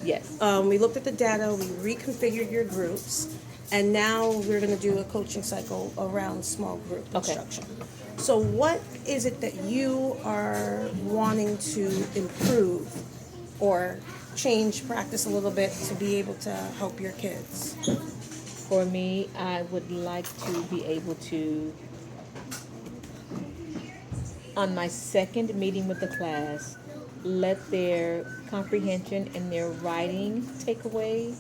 Yes. We looked at the data, we reconfigured your groups, and now we're going to do a coaching cycle around small group Okay. instruction. So, what is it that you are wanting to improve or change practice a little bit to be able to help your kids? For me, I would like to be able to, on my second meeting with the class, let their comprehension and their writing takeaway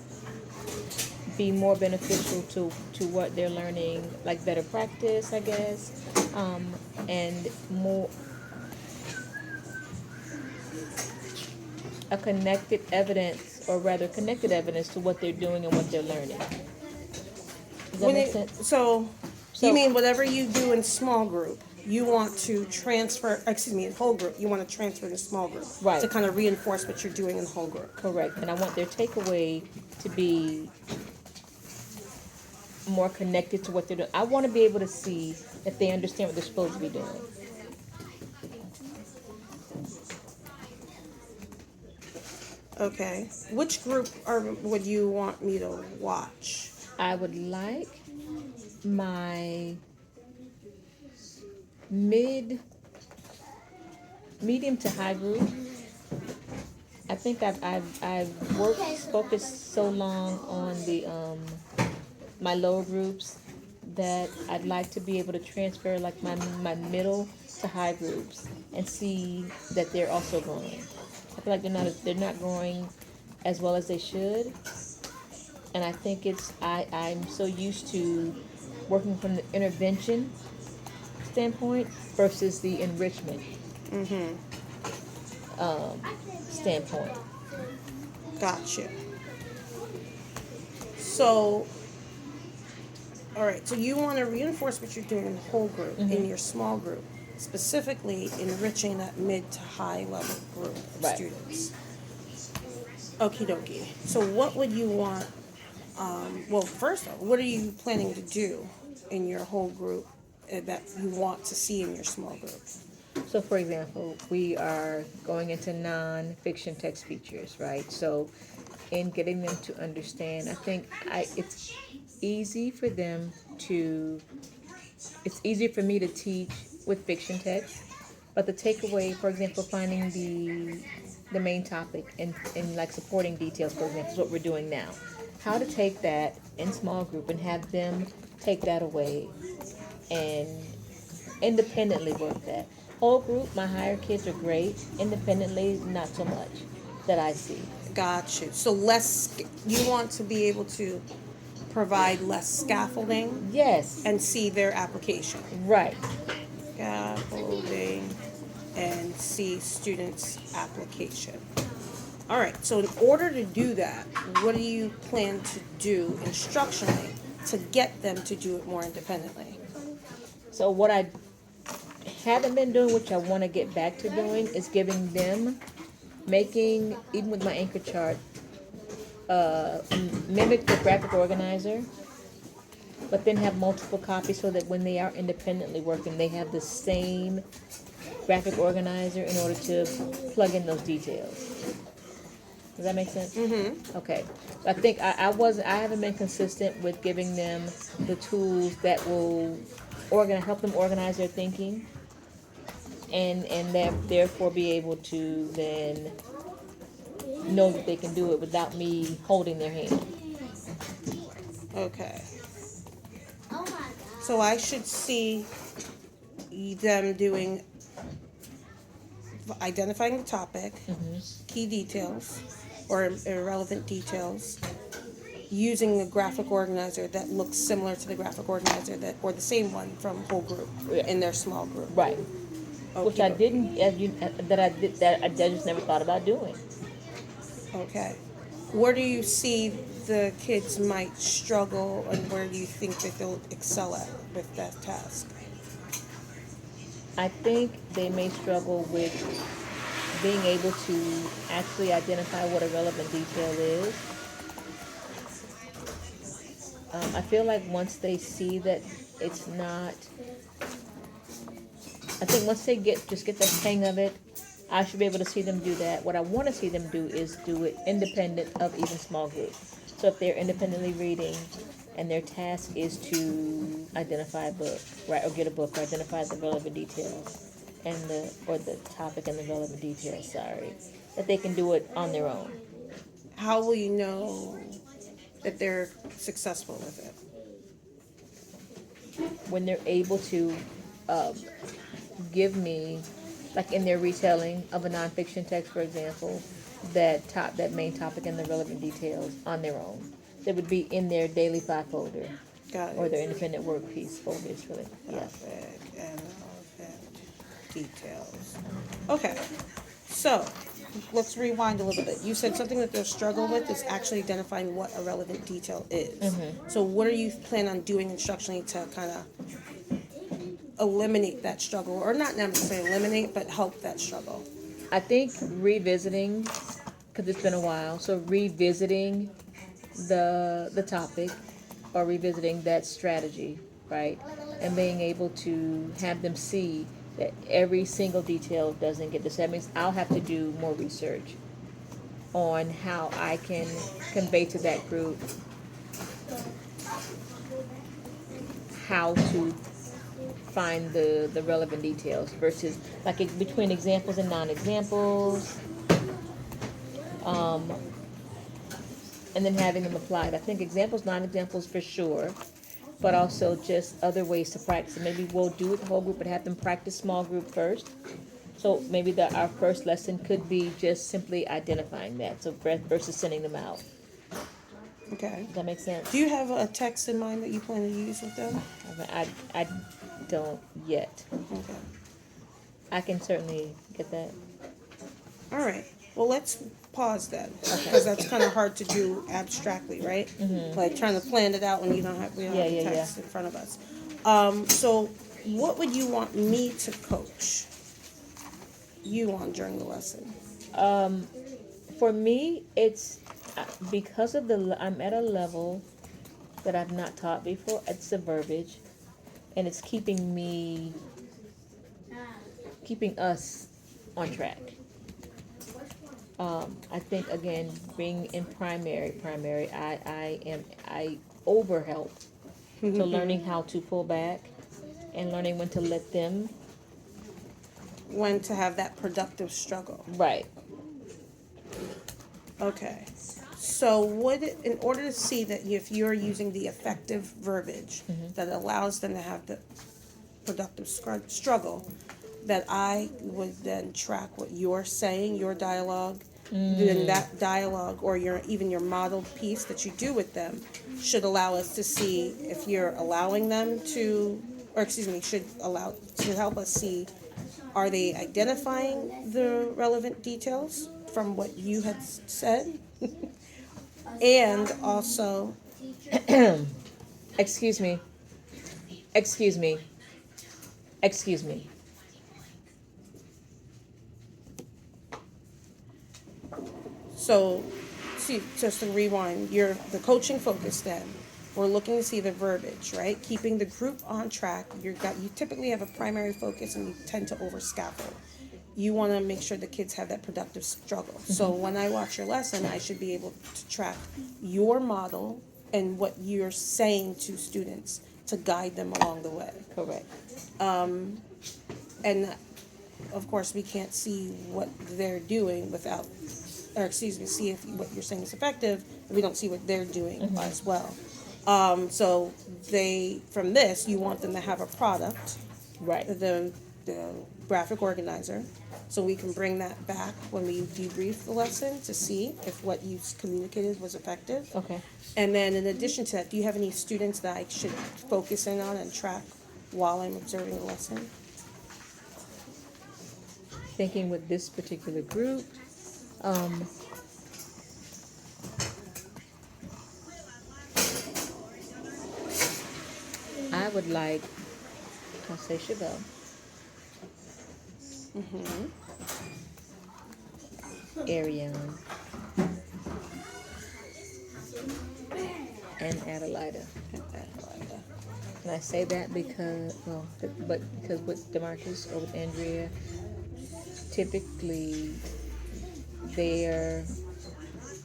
be more beneficial to what they're learning, like better practice, I guess, and more a connected evidence, or rather connected evidence to what they're doing and what they're learning. Does that make sense? So, you So, mean whatever you do in small group, you want to transfer, excuse me, in whole group, you want to transfer to small group Right. to kind of reinforce what you're doing in whole group. correct. And I want their takeaway to be more connected to what they're doing. I want to be able to see if they understand what they're supposed to be doing. Okay. Which group would you want me to watch? I would like my mid, medium to high group. I think I've worked focused so long on the my lower groups that I'd like to be able to transfer like my middle to high groups and see that they're also growing. I feel like they're not growing as well as they should, and I think I'm so used to working from the intervention standpoint versus the enrichment standpoint. Gotcha. So, all right. So you want to reinforce what you're doing in whole group, in your small group, specifically enriching that mid to high level group of Right. students. Okie dokie. So what would you want? Well, first off, what are you planning to do in your whole group that you want to see in your small group? So, for example, we are going into non-fiction text features, right? So, in getting them to understand, I think it's easy for them to, it's easier for me to teach with fiction text, but the takeaway, for example, finding the main topic and like supporting details, for example, is what we're doing now. How to take that in small group and have them take that away and independently work that. Whole group, my higher kids are great. Independently, not so much that I see. Gotcha. So you want to be able to provide less scaffolding Yes, and see their application. right. Scaffolding and see students' application. All right. So in order to do that, what do you plan to do instructionally to get them to do it more independently? So what I haven't been doing, which I want to get back to doing, is giving them, making, even with my anchor chart, mimic the graphic organizer, but then have multiple copies so that when they are independently working, they have the same graphic organizer in order to plug in those details. Does that make sense? Mm-hmm. Okay. I think I haven't been consistent with giving them the tools that will help them organize their thinking, and that therefore be able to then know that they can do it without me holding their hand. Okay. So I should see them doing identifying the topic, key details, or irrelevant details, using a graphic organizer that looks similar to the graphic organizer or the same one from whole group Yeah. in their small group. Right. Which I Okey-doke. didn't, that I just never thought about doing. Okay. Where do you see the kids might struggle, and where do you think that they'll excel at with that task? I think they may struggle with being able to actually identify what a relevant detail is. I feel like once they see that it's not, I think once they get the hang of it, I should be able to see them do that. What I want to see them do is do it independent of even small groups. So if they're independently reading and their task is to identify a book, right, or get a book, or identify the relevant details and the topic and the relevant details, sorry, that they can do it on their own. How will you know that they're successful with it? When they're able to um, give me, like in their retelling of a nonfiction text, for example, that main topic and the relevant details on their own. That would be in their daily five folder Got or it. their independent work piece folders, really. Yeah. Topic and relevant details. Okay, so let's rewind a little bit. You said something that they'll struggle with is actually identifying what a relevant detail is. So what are you planning on doing instructionally to kind of eliminate that struggle, or not necessarily eliminate, but help that struggle? I think revisiting, because it's been a while, so revisiting the topic or revisiting that strategy, right? And being able to have them see that every single detail doesn't get this. That means I'll have to do more research on how I can convey to that group how to find the relevant details versus like between examples and non-examples, um, and then having them applied. I think examples, non-examples for sure, but also just other ways to practice. Maybe we'll do it the whole group, but have them practice small group first. So maybe our first lesson could be just simply identifying that. So versus sending them out. Okay. Does that make sense? Do you have a text in mind that you plan to use with them? I don't yet. Okay. I can certainly get that. All right. Well, let's pause then, because that's kind of hard to do abstractly, right? Like trying to plan it out when you don't have we don't have the text in front of us. So, what would you want me to coach you on during the lesson? For me, it's because of I'm at a level that I've not taught before. It's the verbiage, and it's keeping us on track. I think again, being in primary, I overhelp. So learning how to pull back and learning when to let them. When to have that productive struggle. Right. Okay. So, in order to see that if you're using the effective verbiage that allows them to have the productive struggle, that I would then track what you're saying, your dialogue, then that dialogue or even your modeled piece that you do with them should allow us to see if you're allowing them to, or excuse me, should help us see, are they identifying the relevant details from what you had said? And also, Excuse me. Excuse me. Excuse me. so, see, just to rewind, the coaching focus then. We're looking to see the verbiage, right? Keeping the group on track. You typically have a primary focus and you tend to over scaffold. You want to make sure the kids have that productive struggle. So when I watch your lesson, I should be able to track your model and what you're saying to students to guide them along the way. Correct. And of course, we can't see what they're doing without, or excuse me, see if what you're saying is effective. We don't see what they're doing as well. So from this, you want them to have a product, Right. the graphic organizer, so we can bring that back when we debrief the lesson to see if what you communicated was effective. Okay. And then in addition to that, do you have any students that I should focus in on and track while I'm observing the lesson? Thinking with this particular group, I would like, I'll say Chevelle. Ariane. And Adelida. And I say that because, because with Demarcus or with Andrea, typically they're,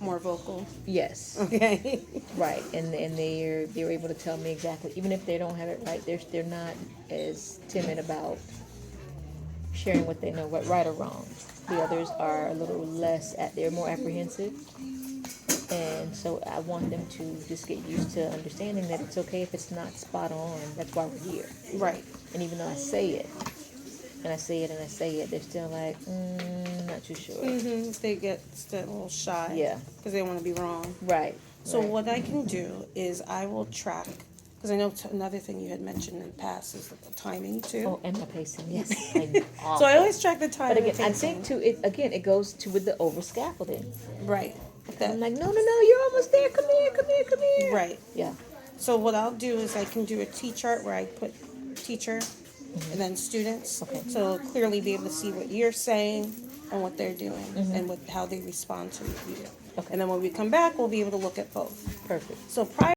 More vocal. yes, Okay. right, and they're able to tell me exactly, even if they don't have it right, they're not as timid about sharing what they know, what right or wrong. The others are a little less they're more apprehensive, and so I want them to just get used to understanding that it's okay if it's not spot on. That's why we're here. Right. And even though I say it, and I say it and I say it, they're still like, not too sure. They get still a little shy. Yeah. Because they want to be wrong. Right. So right. what I can do is I will track, because I know another thing you had mentioned in the past is the timing too. Oh, and my pacing, yes. So I always track the time. But and again, I pacing. think too. It goes to with the over scaffolding. Right. That, I'm like, no, you're almost there. Come here. right. Yeah. So what I'll do is I can do a T-chart where I put teacher and then students. Okay. So clearly be able to see what you're saying and what they're doing and how they respond to you. Okay. And then when we come back, we'll be able to look at both. Perfect. So prior